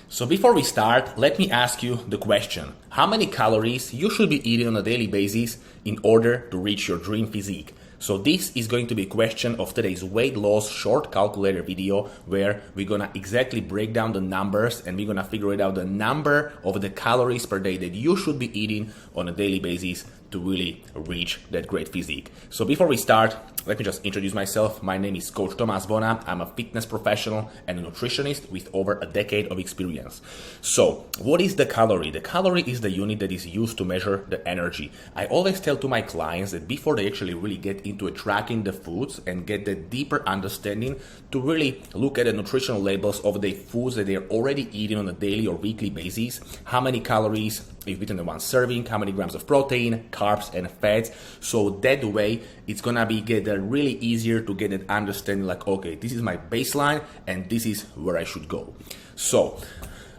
So before we start, let me ask you the question. How many calories you should be eating on a daily basis in order to reach your dream physique? So this is going to be a question of today's weight loss short calculator video where we're gonna exactly break down the numbers and we're gonna figure it out the number of the calories per day that you should be eating on a daily basis to really reach that great physique. So before we start, let me just introduce myself. My name is Coach Tomas Bona. I'm a fitness professional and a nutritionist with over a decade of experience. So what is the calorie? The calorie is the unit that is used to measure the energy. I always tell to my clients that before they actually really get into tracking the foods and get the deeper understanding to really look at the nutritional labels of the foods that they're already eating on a daily or weekly basis, how many calories you've eaten in one serving, how many grams of protein, carbs, and fats. So that way, it's gonna be really easier to get an understanding like, okay, this is my baseline and this is where I should go. So,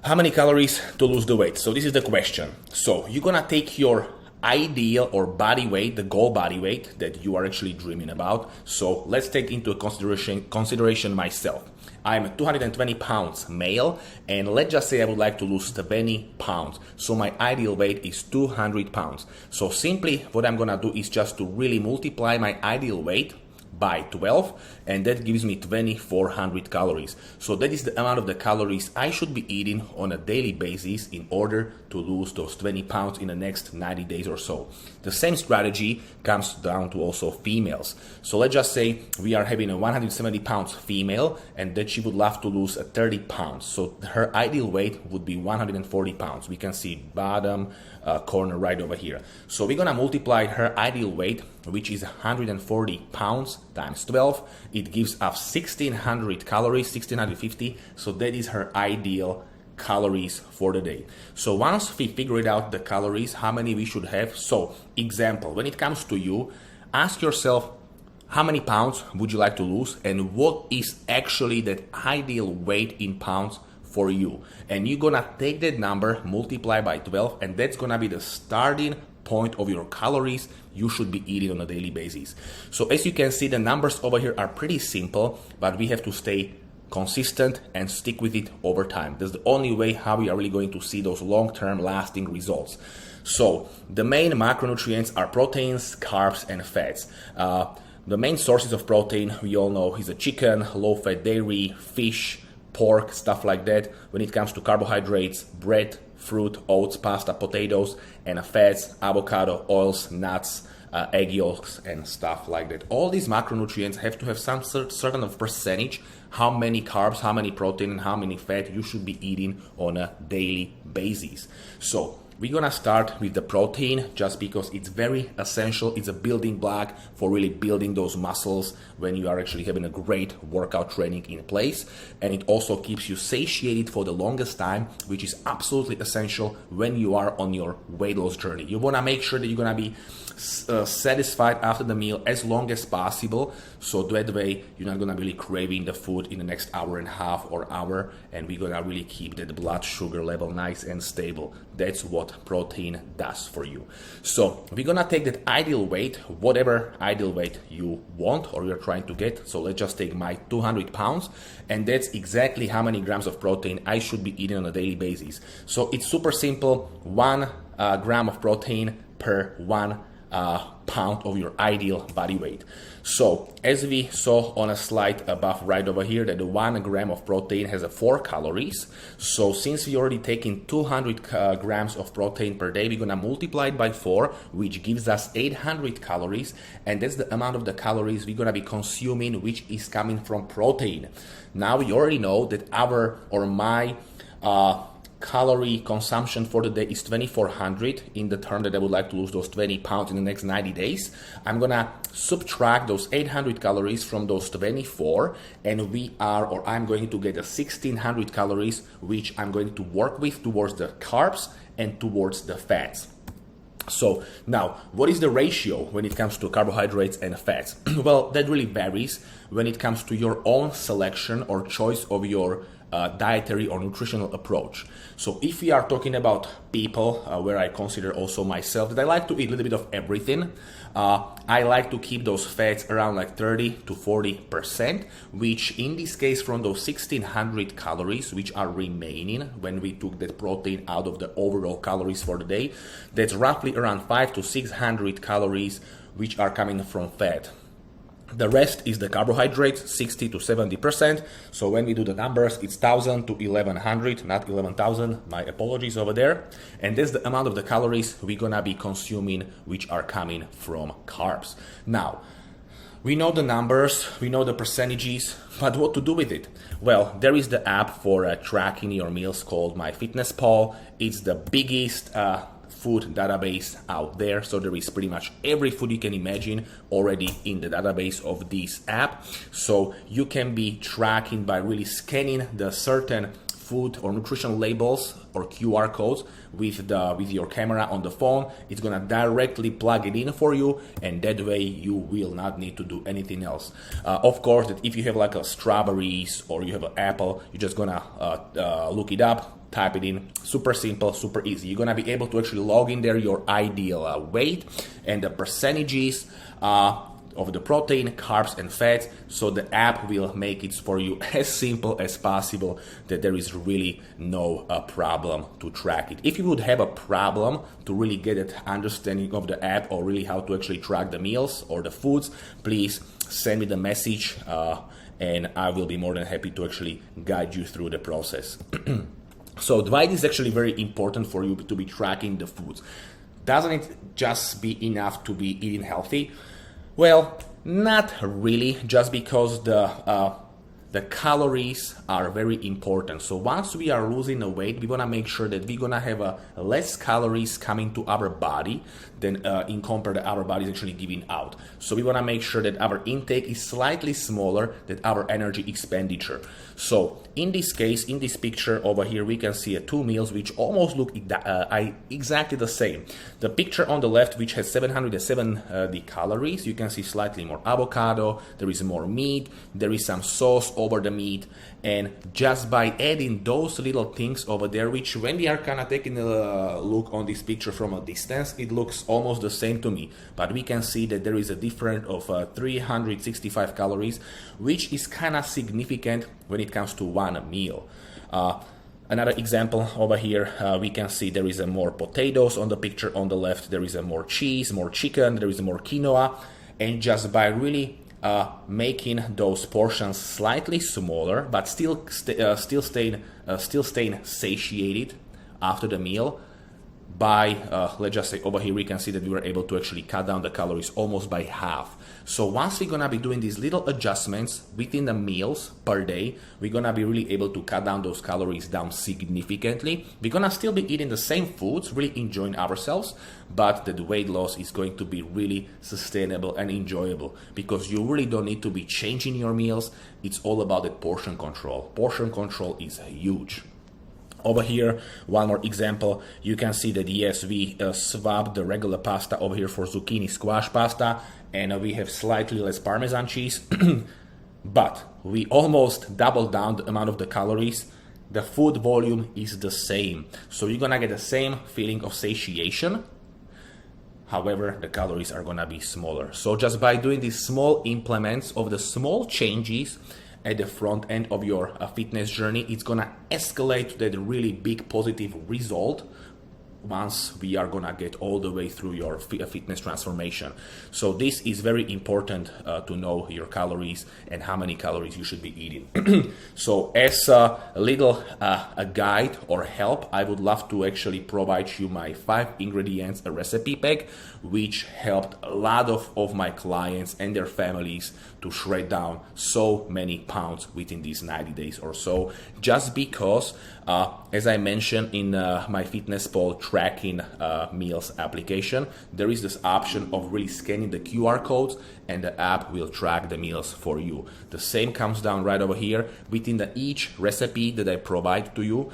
how many calories to lose the weight? So this is the question. So you're gonna take your ideal or body weight, the goal body weight that you are actually dreaming about. So let's take into consideration myself. I'm 220 pounds male, and let's just say I would like to lose 20 pounds. So my ideal weight is 200 pounds. So simply what I'm gonna do is just to really multiply my ideal weight by 12, and that gives me 2400 calories. So that is the amount of the calories I should be eating on a daily basis in order to lose those 20 pounds in the next 90 days or so. The same strategy comes down to also females. So let's just say we are having a 170 pounds female and that she would love to lose 30 pounds. So her ideal weight would be 140 pounds. We can see bottom corner right over here. So we're gonna multiply her ideal weight, which is 140 pounds times 12. It gives us 1600 calories, 1650. So that is her ideal calories for the day. So once we figured out the calories, how many we should have. So example, when it comes to you, ask yourself, how many pounds would you like to lose and what is actually that ideal weight in pounds for you? And you're gonna take that number, multiply by 12, and that's gonna be the starting point of your calories you should be eating on a daily basis. So as you can see, the numbers over here are pretty simple, but we have to stay consistent and stick with it over time. That's the only way how we are really going to see those long-term lasting results. So the main macronutrients are proteins, carbs, and fats. The main sources of protein we all know is a chicken, low-fat dairy, fish, pork, stuff like that. When it comes to carbohydrates, bread, fruit, oats, pasta, potatoes, and fats, avocado, oils, nuts, egg yolks, and stuff like that. All these macronutrients have to have some certain of percentage, how many carbs, how many protein, and how many fat you should be eating on a daily basis. So we're gonna start with the protein just because it's very essential. It's a building block for really building those muscles when you are actually having a great workout training in place. And it also keeps you satiated for the longest time, which is absolutely essential when you are on your weight loss journey. You wanna make sure that you're gonna be satisfied after the meal as long as possible, so that way you're not gonna really craving the food in the next hour and a half or hour, and we're gonna really keep that blood sugar level nice and stable. That's what protein does for you. So we're gonna take that ideal weight, whatever ideal weight you want or you're trying to get. So let's just take my 200 pounds, and that's exactly how many grams of protein I should be eating on a daily basis. So it's super simple, 1 gram of protein per 1 pound of your ideal body weight. So as we saw on a slide above right over here, that the 1 gram of protein has 4 calories. So since we already taken 200 grams of protein per day, we're gonna multiply it by 4, which gives us 800 calories, and that's the amount of the calories we're gonna be consuming, which is coming from protein. Now we already know that my calorie consumption for the day is 2400 in the term that I would like to lose those 20 pounds in the next 90 days. I'm gonna subtract those 800 calories from those 24, and I'm going to get a 1600 calories, which I'm going to work with towards the carbs and towards the fats. So now, what is the ratio when it comes to carbohydrates and fats? Well, that really varies when it comes to your own selection or choice of your dietary or nutritional approach. So if we are talking about people, where I consider also myself that I like to eat a little bit of everything, I like to keep those fats around like 30 to 40%, which in this case from those 1600 calories which are remaining when we took that protein out of the overall calories for the day, that's roughly around 5 to 600 calories which are coming from fat. The rest is the carbohydrates, 60 to 70%. So when we do the numbers, it's 1000 to 1100, not 11,000. My apologies over there. And that's the amount of the calories we're gonna be consuming, which are coming from carbs. Now, we know the numbers, we know the percentages, but what to do with it? Well, there is the app for tracking your meals called MyFitnessPal. It's the biggest food database out there, so there is pretty much every food you can imagine already in the database of this app. So you can be tracking by really scanning the certain food or nutrition labels or QR codes with your camera on the phone. It's gonna directly plug it in for you, and that way you will not need to do anything else. Of course, that if you have like a strawberries or you have an apple, you're just gonna look it up, type it in, super simple, super easy. You're gonna be able to actually log in there your ideal weight and the percentages of the protein, carbs and fats, so the app will make it for you as simple as possible, that there is really no problem to track it. If you would have a problem to really get an understanding of the app or really how to actually track the meals or the foods, please send me the message and I will be more than happy to actually guide you through the process. So why it is actually very important for you to be tracking the foods? Doesn't it just be enough to be eating healthy? Well, not really, just because the calories are very important. So once we are losing the weight, we want to make sure that we're going to have less calories coming to our body than in compare that our body is actually giving out. So we want to make sure that our intake is slightly smaller than our energy expenditure. So in this case, in this picture over here, we can see two meals which almost look exactly the same. The picture on the left, which has 770 calories, you can see slightly more avocado, there is more meat, there is some sauce over the meat, and just by adding those little things over there, which when we are kind of taking a look on this picture from a distance, it looks almost the same to me, but we can see that there is a difference of 365 calories, which is kind of significant when it comes to one meal. Another example over here, we can see there is more potatoes on the picture on the left, there is more cheese, more chicken, there is more quinoa, and just by really making those portions slightly smaller, but still staying satiated after the meal. By let's just say over here, we can see that we were able to actually cut down the calories almost by half. So once we're gonna be doing these little adjustments within the meals per day, we're gonna be really able to cut down those calories down significantly. We're gonna still be eating the same foods, really enjoying ourselves, but the weight loss is going to be really sustainable and enjoyable, because you really don't need to be changing your meals. It's all about the portion control. Portion control is huge. Over here, one more example, you can see that yes, we swapped the regular pasta over here for zucchini squash pasta, and we have slightly less Parmesan cheese, but we almost doubled down the amount of the calories. The food volume is the same, so you're gonna get the same feeling of satiation. However, the calories are gonna be smaller. So just by doing these small implements of the small changes at the front end of your fitness journey, it's gonna escalate to that really big positive result once we are gonna get all the way through your fitness transformation. So this is very important to know your calories and how many calories you should be eating. So as a little a guide or help, I would love to actually provide you my 5 ingredients recipe pack, which helped a lot of my clients and their families to shred down so many pounds within these 90 days or so, just because as I mentioned in my MyFitnessPal tracking meals application, there is this option of really scanning the QR codes and the app will track the meals for you. The same comes down right over here. Within each recipe that I provide to you,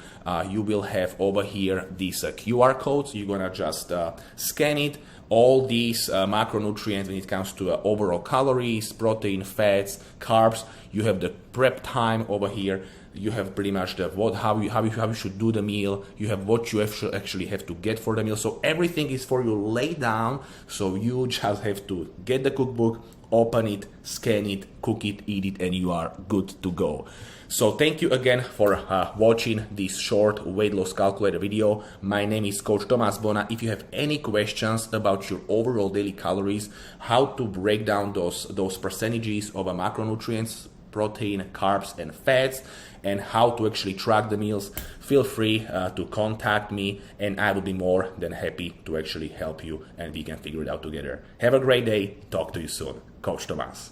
you will have over here these QR codes. You're gonna just scan it. All these macronutrients when it comes to overall calories, protein, fats, carbs. You have the prep time over here. you have pretty much the how you should do the meal, you have what you actually have to get for the meal. So everything is for you laid down, so you just have to get the cookbook, open it, scan it, cook it, eat it, and you are good to go. So thank you again for watching this short weight loss calculator video. My name is Coach Tomas Bona. If you have any questions about your overall daily calories, how to break down those percentages of macronutrients, protein, carbs, and fats, and how to actually track the meals, feel free to contact me, and I will be more than happy to actually help you, and we can figure it out together. Have a great day. Talk to you soon. Coach Tomas.